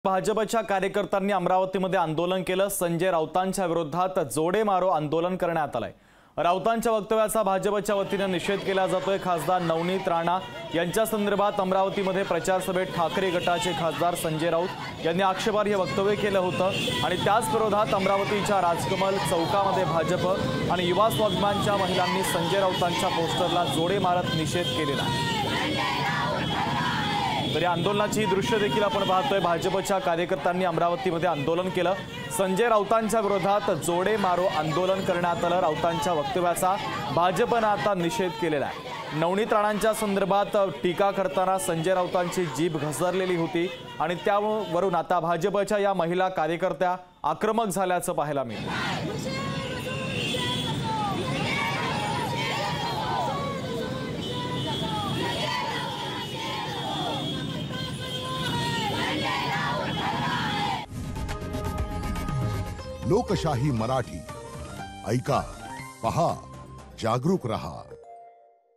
भाजपच्या कार्यकर्त्यांनी अमरावतीमध्ये आंदोलन केलं। संजय राऊतांच्या विरोधात जोडे मारो आंदोलन करण्यात आलंय। राऊतांच्या वक्तव्याचा भाजपच्या वतीने निषेध केला जातोय। खासदार नवनीत राणा यांच्या संदर्भात अमरावतीमध्ये प्रचार सभेत ठाकरे गटाचे खासदार संजय राऊत यांनी आक्षेपार्ह वक्तव्य केलं होतं आणि त्याच विरोधात अमरावतीच्या राजकमल चौकामध्ये भाजप आणि युवा स्वाभिमानच्या महिलांनी संजय राऊतांच्या पोस्टरला जोडे मारत निषेध केलेला आहे। तर या आंदोलनाची दृश्य देखील आपण पाहतोय। भाजपच्या कार्यकर्त्यांनी अमरावतीमध्ये आंदोलन केलं। संजय राऊतांच्या विरोधात जोडे मारो आंदोलन करण्यात आलं। राऊतांच्या वक्तव्याचा भाजपने आता निषेध केलेला आहे। नवनीत राणांच्या संदर्भात टीका करताना संजय राऊतांची जीभ घसरलेली होती आणि त्यावरून आता भाजपच्या या महिला कार्यकर्त्या आक्रमक झाल्याचं पाहायला मिळतं। लोकशाही मराठी ऐका, पहा, जागरूक रहा।